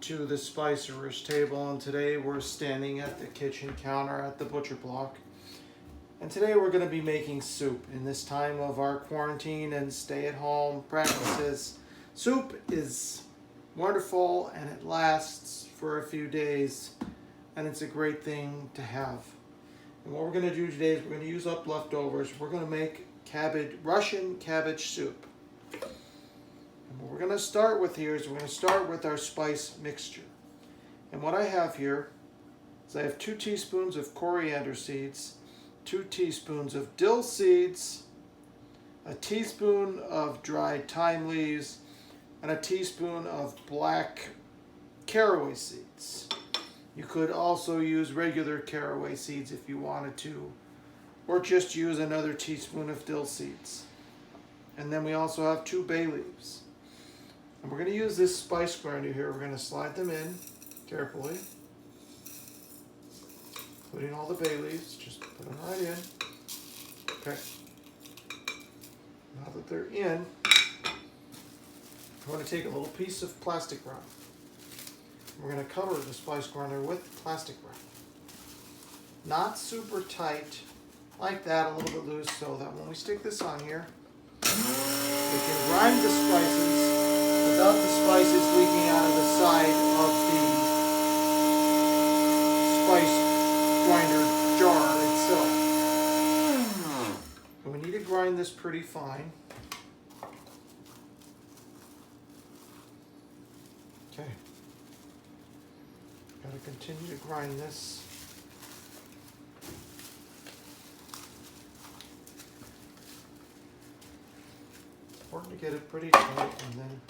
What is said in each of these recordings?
to the Spicerer's table, and today we're standing at the kitchen counter at the butcher block. And today we're going to be making soup. In this time of our quarantine and stay-at-home practices, soup is wonderful and it lasts for a few days, and it's a great thing to have. And what we're going to do today is we're going to use up leftovers. We're going to make Russian cabbage soup. And what we're going to start with here is we're going to start with our spice mixture. And what I have here is I have 2 teaspoons of coriander seeds, 2 teaspoons of dill seeds, a teaspoon of dried thyme leaves, and a teaspoon of black caraway seeds. You could also use regular caraway seeds if you wanted to, or just use another teaspoon of dill seeds. And then we also have 2 bay leaves. And we're going to use this spice grinder here. We're going to slide them in carefully, including all the bay leaves. Just put them right in. Okay. Now that they're in, I'm going to take a little piece of plastic wrap. We're going to cover the spice grinder with plastic wrap. Not super tight, like that, a little bit loose, so that when we stick this on here, we can grind the spices without the spices leaking out of the side of the spice grinder jar itself. And we need to grind this pretty fine. Okay. Got to continue to grind this. It's important to get it pretty tight, and then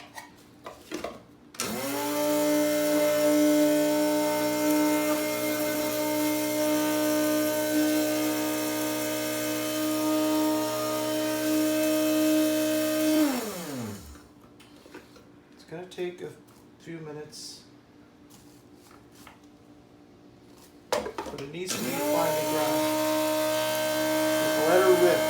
it's going to take a few minutes, but it needs to be finely ground. Let her whip.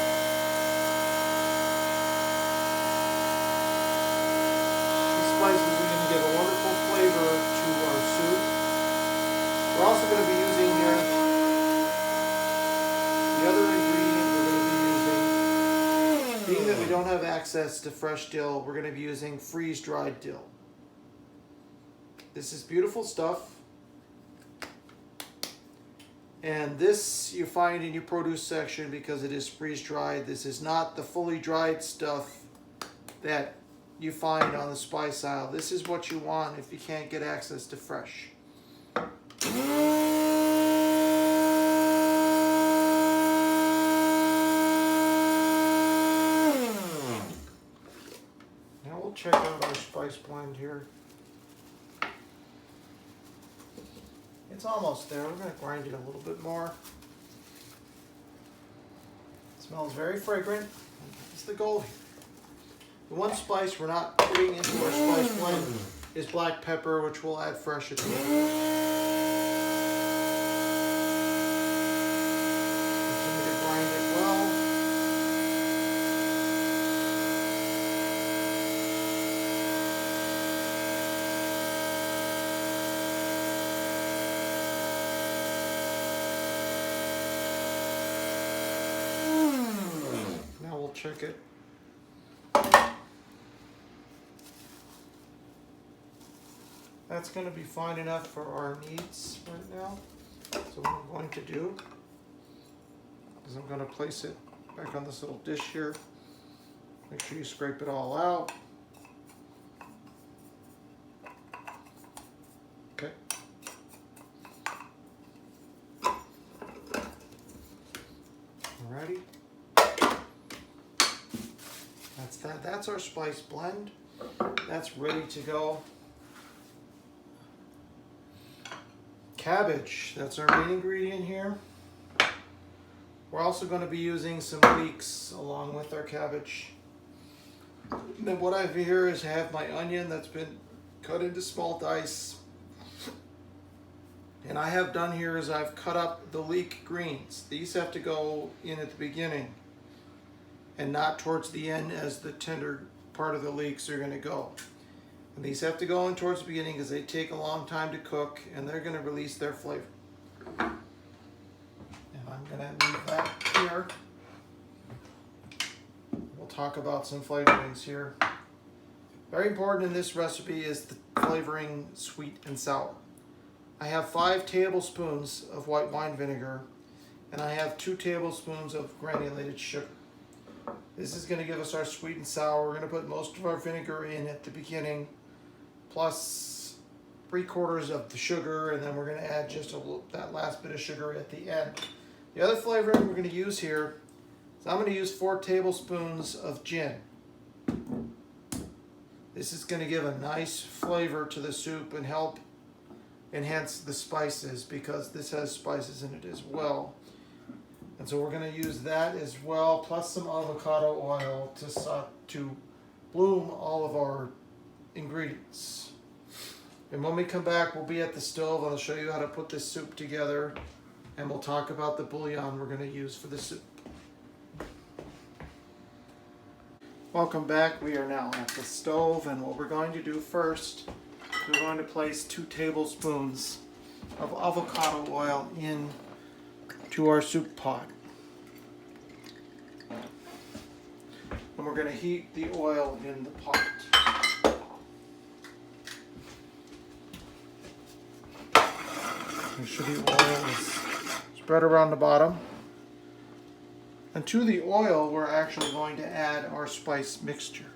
These spices are going to give a wonderful flavor to our soup. We're also going to be using here the other ingredient we're going to be using. Being that we don't have access to fresh dill, we're going to be using freeze-dried dill. This is beautiful stuff. And this you find in your produce section because it is freeze-dried. This is not the fully dried stuff that you find on the spice aisle. This is what you want if you can't get access to fresh. Now we'll check out our spice blend here. It's almost there. We're going to grind it a little bit more. It smells very fragrant. That's the goal here. The one spice we're not putting into our spice blend is black pepper, which we'll add fresh at the end. Continue to grind it well. Check it. That's going to be fine enough for our needs right now. So what I'm going to do is I'm going to place it back on this little dish here. Make sure you scrape it all out. Okay. Alrighty. That's our spice blend. That's ready to go. Cabbage, that's our main ingredient here. We're also going to be using some leeks along with our cabbage. And then what I have here is I have my onion that's been cut into small dice. And I have done here is I've cut up the leek greens. These have to go in at the beginning and not towards the end as the tender part of the leeks are going to go. And these have to go in towards the beginning because they take a long time to cook and they're going to release their flavor. And I'm going to leave that here. We'll talk about some flavorings here. Very important in this recipe is the flavoring sweet and sour. I have 5 tablespoons of white wine vinegar and I have 2 tablespoons of granulated sugar. This is going to give us our sweet and sour. We're going to put most of our vinegar in at the beginning, plus 3/4 of the sugar, and then we're going to add just that last bit of sugar at the end. The other flavoring we're going to use here is I'm going to use 4 tablespoons of gin. This is going to give a nice flavor to the soup and help enhance the spices because this has spices in it as well. And so we're going to use that as well, plus some avocado oil to bloom all of our ingredients. And when we come back, we'll be at the stove and I'll show you how to put this soup together, and we'll talk about the bouillon we're going to use for the soup. Welcome back. We are now at the stove, and what we're going to do first, we're going to place 2 tablespoons of avocado oil in to our soup pot. And we're going to heat the oil in the pot. Make sure the oil is spread around the bottom. And to the oil, we're actually going to add our spice mixture.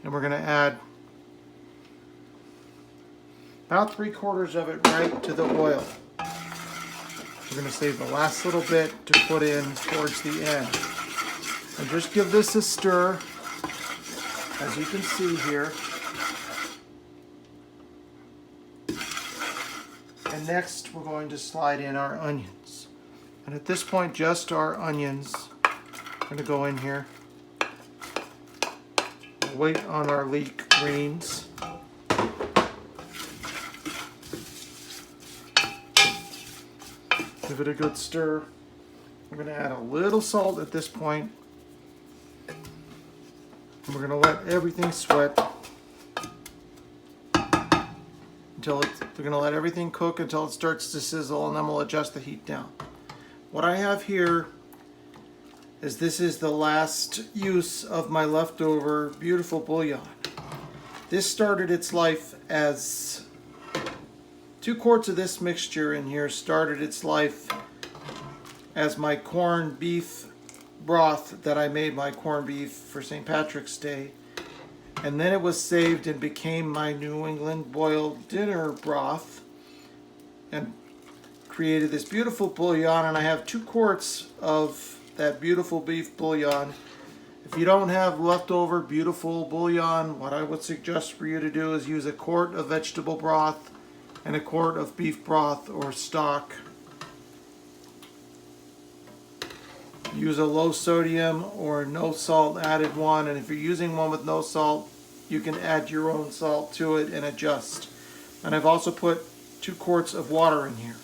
And we're going to add about 3/4 of it right to the oil. We're going to save the last little bit to put in towards the end. And just give this a stir, as you can see here. And next we're going to slide in our onions. And at this point, just our onions are going to go in here. We'll wait on our leek greens. Give it a good stir. We're going to add a little salt at this point. And we're going to let everything sweat until we're going to let everything cook until it starts to sizzle, and then we'll adjust the heat down. What I have here is this is the last use of my leftover beautiful bouillon. This started its life as 2 quarts of this mixture in here started its life as my corned beef broth that I made my corned beef for St. Patrick's Day. And then it was saved and became my New England boiled dinner broth and created this beautiful bouillon. And I have 2 quarts of that beautiful beef bouillon. If you don't have leftover beautiful bouillon, what I would suggest for you to do is use 1 quart of vegetable broth and 1 quart of beef broth or stock. Use a low sodium or no salt added one, and if you're using one with no salt, you can add your own salt to it and adjust. And I've also put 2 quarts of water in here,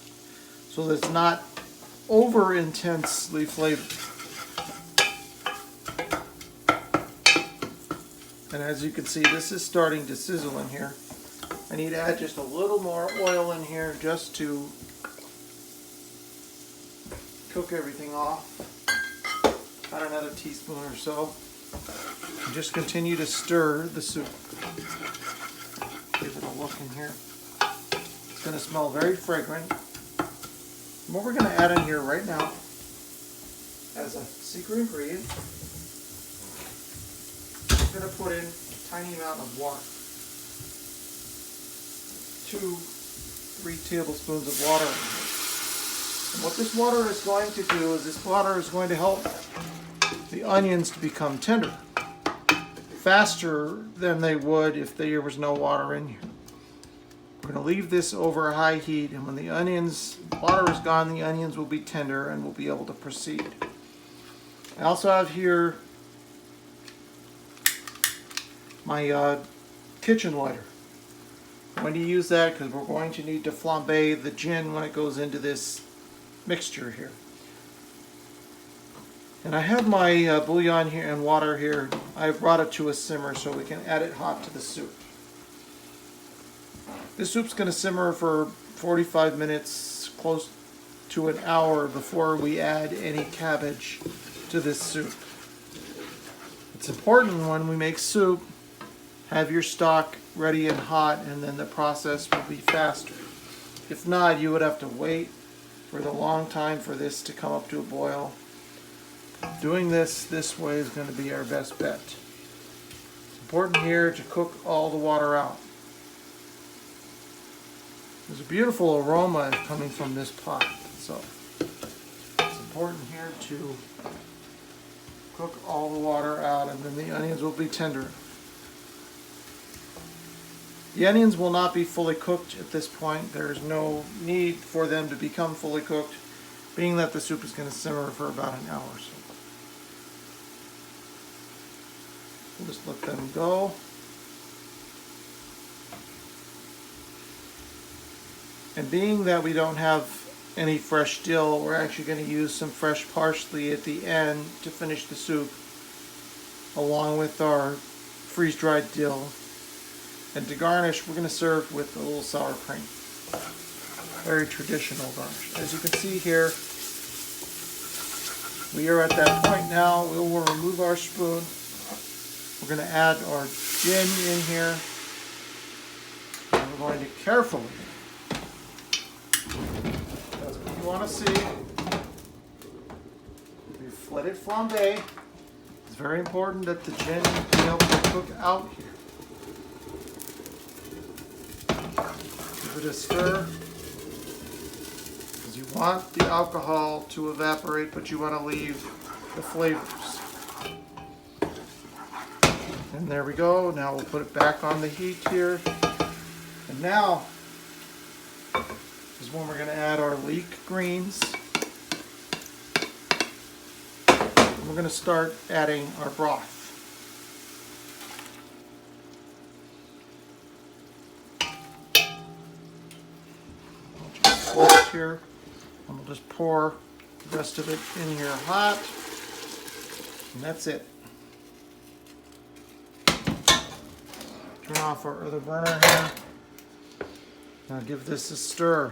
so that it's not over intensely flavored. And as you can see, this is starting to sizzle in here. I need to add just a little more oil in here just to cook everything off. About another teaspoon or so. And just continue to stir the soup. Give it a look in here. It's going to smell very fragrant. And what we're going to add in here right now as a secret ingredient, we're going to put in a tiny amount of water. 2-3 tablespoons of water in here. And what this water is going to do is this water is going to help the onions to become tender faster than they would if there was no water in here. We're going to leave this over high heat, and when the water is gone, the onions will be tender and we'll be able to proceed. I also have here my kitchen lighter. I'm going to use that because we're going to need to flambe the gin when it goes into this mixture here. And I have my bouillon here and water here. I've brought it to a simmer so we can add it hot to the soup. This soup's going to simmer for 45 minutes, close to an hour before we add any cabbage to this soup. It's important when we make soup, have your stock ready and hot, and then the process will be faster. If not, you would have to wait for the long time for this to come up to a boil. Doing this way is going to be our best bet. It's important here to cook all the water out. There's a beautiful aroma coming from this pot, so it's important here to cook all the water out, and then the onions will be tender. The onions will not be fully cooked at this point. There's no need for them to become fully cooked, being that the soup is going to simmer for about an hour or so. We'll just let them go. And being that we don't have any fresh dill, we're actually going to use some fresh parsley at the end to finish the soup, along with our freeze-dried dill. And to garnish, we're going to serve with a little sour cream. Very traditional garnish. As you can see here, we are at that point now. We will remove our spoon. We're going to add our gin in here. And we're going to carefully, that's what you want to see, your fletted flambe. It's very important that the gin be able to cook out here. Give it a stir, because you want the alcohol to evaporate, but you want to leave the flavors. And there we go. Now we'll put it back on the heat here. And now is when we're going to add our leek greens. And we're going to start adding our broth. Here, and we'll just pour the rest of it in here hot, and that's it. Turn off our other burner here. Now give this a stir.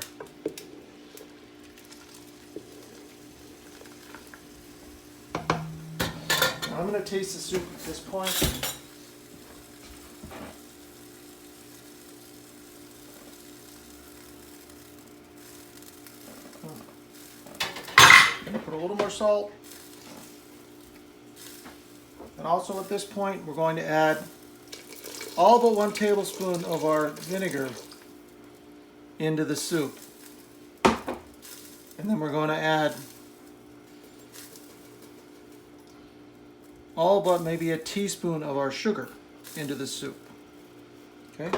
Now I'm going to taste the soup at this point. I'm going to put a little more salt. And also at this point, we're going to add all but 1 tablespoon of our vinegar into the soup. And then we're going to add all but maybe a teaspoon of our sugar into the soup. Okay?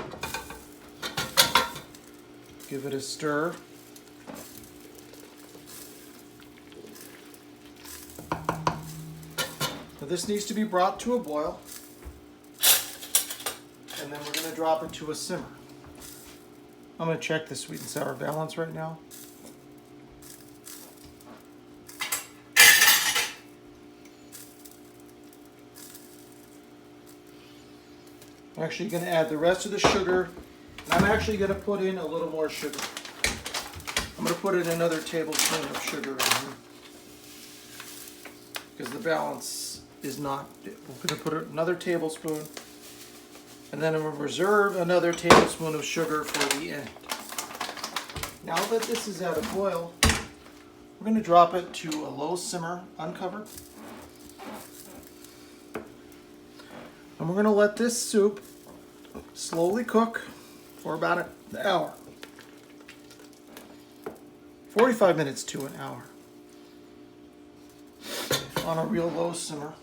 Give it a stir. Now this needs to be brought to a boil, and then we're going to drop it to a simmer. I'm going to check the sweet and sour balance right now. I'm actually going to add the rest of the sugar, and I'm actually going to put in a little more sugar. I'm going to put in another tablespoon of sugar in here, because the balance is not. We're going to put another tablespoon, and then I'm going to reserve another tablespoon of sugar for the end. Now that this is at a boil, we're going to drop it to a low simmer, uncovered. And we're going to let this soup slowly cook for about an hour. 45 minutes to an hour on a real low simmer.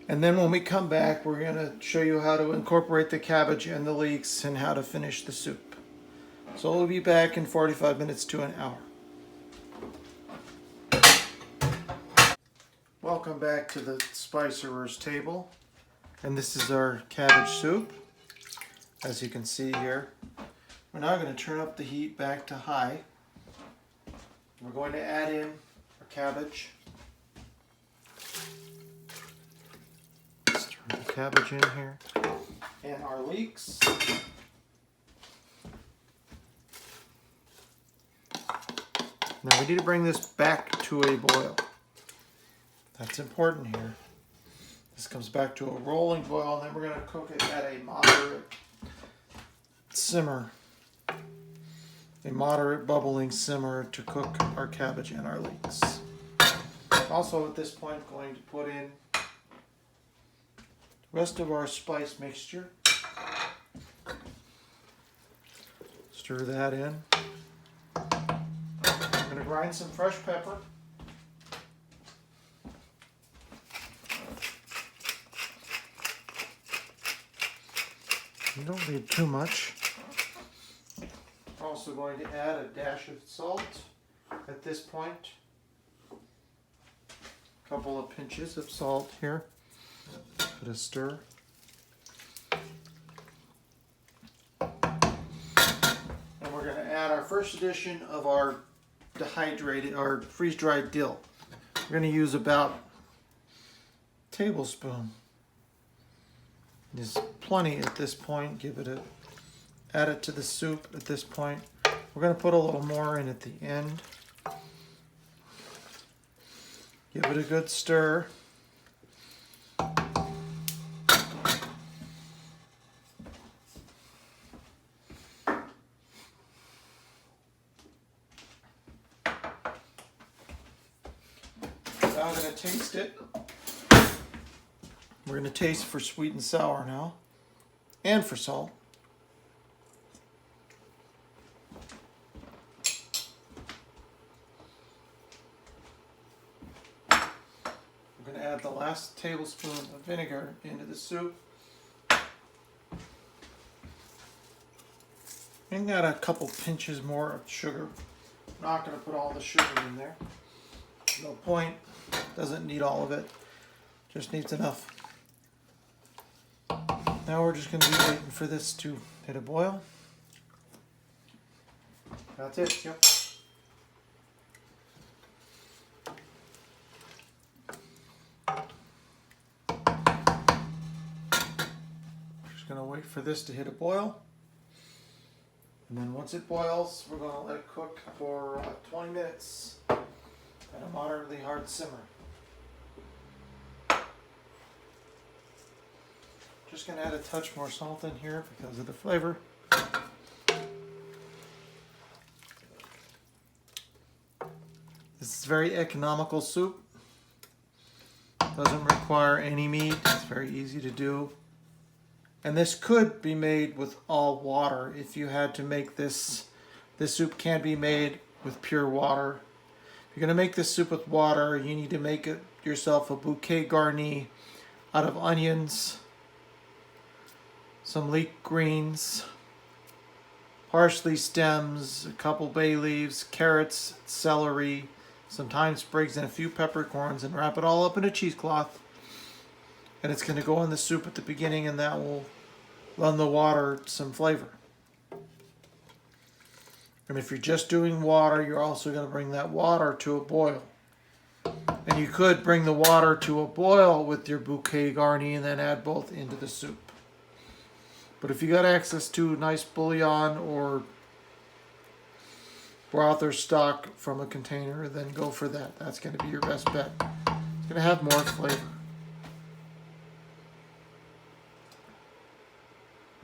And then when we come back, we're going to show you how to incorporate the cabbage and the leeks and how to finish the soup. So we'll be back in 45 minutes to an hour. Welcome back to the Spicerer's table. And this is our cabbage soup. As you can see here, we're now going to turn up the heat back to high. We're going to add in our cabbage. Stir the cabbage in here. And our leeks. Now we need to bring this back to a boil. That's important here. This comes back to a rolling boil, and then we're going to cook it at a moderate simmer. A moderate bubbling simmer to cook our cabbage and our leeks. Also at this point, going to put in the rest of our spice mixture. Stir that in. I'm going to grind some fresh pepper. You don't need too much. Also going to add a dash of salt at this point. A couple of pinches of salt here. Put a stir. And we're going to add our first addition of our freeze-dried dill. We're going to use about a tablespoon. There's plenty at this point. Add it to the soup at this point. We're going to put a little more in at the end. Give it a good stir. Now I'm going to taste it. We're going to taste for sweet and sour now, and for salt. We're going to add the last tablespoon of vinegar into the soup. And got a couple pinches more of sugar. I'm not going to put all the sugar in there. No point. Doesn't need all of it. Just needs enough. Now we're just going to be waiting for this to hit a boil. That's it. Yep. Just going to wait for this to hit a boil. And then once it boils, we're going to let it cook for 20 minutes at a moderately hard simmer. Just going to add a touch more salt in here because of the flavor. This is very economical soup. Doesn't require any meat. It's very easy to do. And this could be made with all water if you had to make this. This soup can be made with pure water. If you're going to make this soup with water, you need to make it yourself a bouquet garni out of onions, some leek greens, parsley stems, a couple bay leaves, carrots, celery, some thyme sprigs, and a few peppercorns, and wrap it all up in a cheesecloth. And it's going to go in the soup at the beginning, and that will lend the water some flavor. And if you're just doing water, you're also going to bring that water to a boil. And you could bring the water to a boil with your bouquet garni and then add both into the soup. But if you got access to nice bouillon or broth or stock from a container, then go for that. That's going to be your best bet. It's going to have more flavor.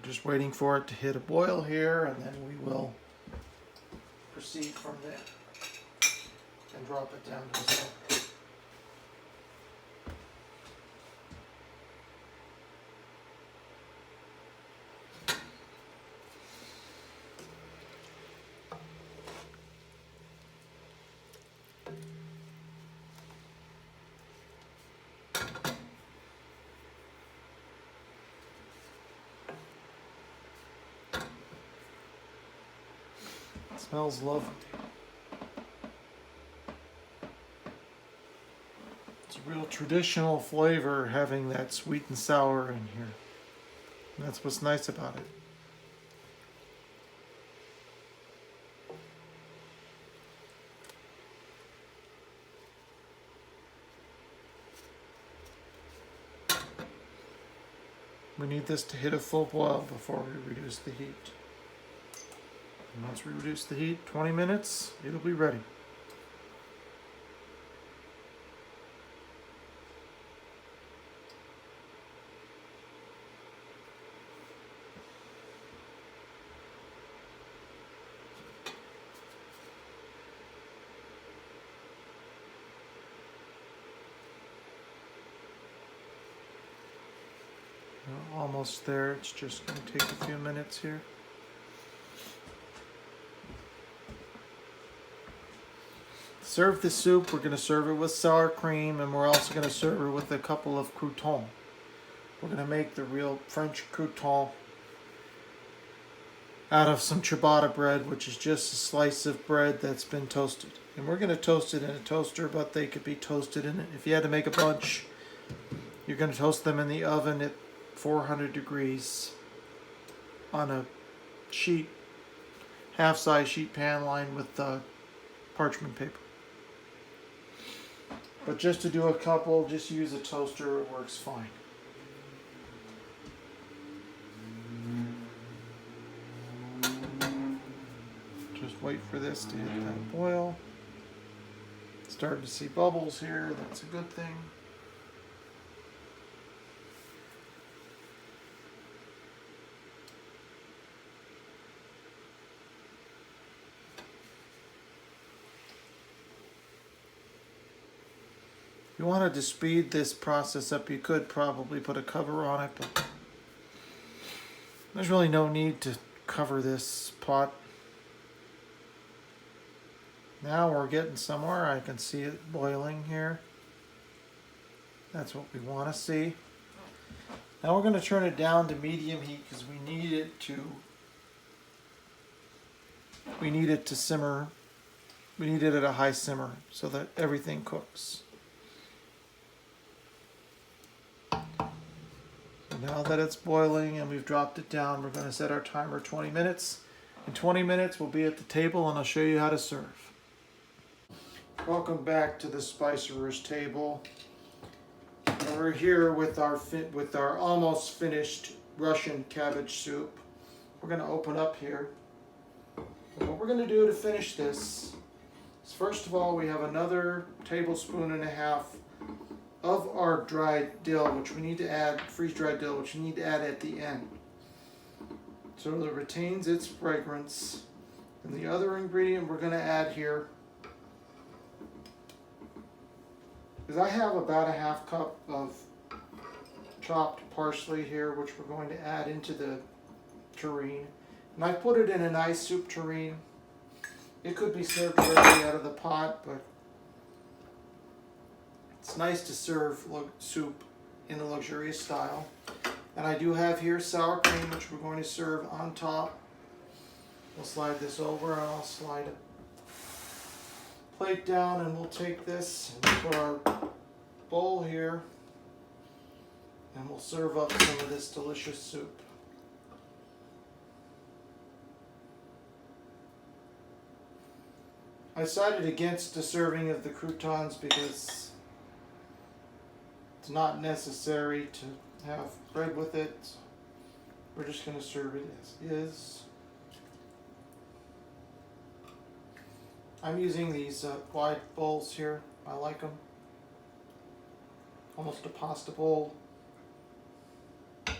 Just waiting for it to hit a boil here, and then we will proceed from there and drop it down to the center. Smells lovely. It's a real traditional flavor having that sweet and sour in here. And that's what's nice about it. need this to hit a full boil before we reduce the heat. And once we reduce the heat, 20 minutes, it'll be ready. We're almost there. It's just going to take a few minutes here. Serve the soup. We're going to serve it with sour cream, and we're also going to serve it with a couple of croutons. We're going to make the real French crouton out of some ciabatta bread, which is just a slice of bread that's been toasted. And we're going to toast it in a toaster, but they could be toasted in it. If you had to make a bunch, you're going to toast them in the oven at 400 degrees on a sheet, half-size sheet pan lined with parchment paper. But just to do a couple, just use a toaster, it works fine. Just wait for this to hit that boil. Starting to see bubbles here, that's a good thing. If you wanted to speed this process up, you could probably put a cover on it, but there's really no need to cover this pot. Now we're getting somewhere. I can see it boiling here. That's what we want to see. Now we're going to turn it down to medium heat because we need it to simmer. We need it at a high simmer so that everything cooks. Now that it's boiling and we've dropped it down, we're going to set our timer 20 minutes. In 20 minutes, we'll be at the table and I'll show you how to serve. Welcome back to the Spicerer's table. And we're here with our almost finished Russian cabbage soup. We're going to open up here. And what we're going to do to finish this is, first of all, we have another tablespoon and a half of our dried dill, which we need to add, freeze-dried dill, which we need to add at the end, so that it retains its fragrance. And the other ingredient we're going to add here is I have about a half cup of chopped parsley here, which we're going to add into the tureen. And I put it in a nice soup tureen. It could be served directly out of the pot, but it's nice to serve soup in a luxurious style. And I do have here sour cream, which we're going to serve on top. We'll slide this over and I'll slide a plate down, and we'll take this and put our bowl here and we'll serve up some of this delicious soup. I decided against the serving of the croutons because it's not necessary to have bread with it. We're just going to serve it as is. I'm using these wide bowls here. I like them. Almost a pasta bowl. A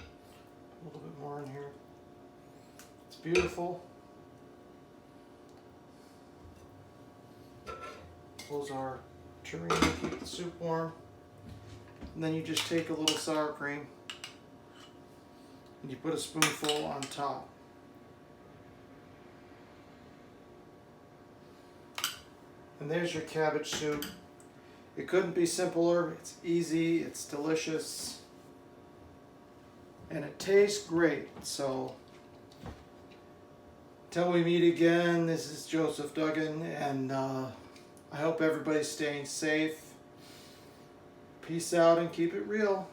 little bit more in here. It's beautiful. Close our tureen to keep the soup warm. And then you just take a little sour cream and you put a spoonful on top. And there's your cabbage soup. It couldn't be simpler. It's easy, it's delicious, and it tastes great. So until we meet again, this is Joseph Duggan, and I hope everybody's staying safe. Peace out and keep it real.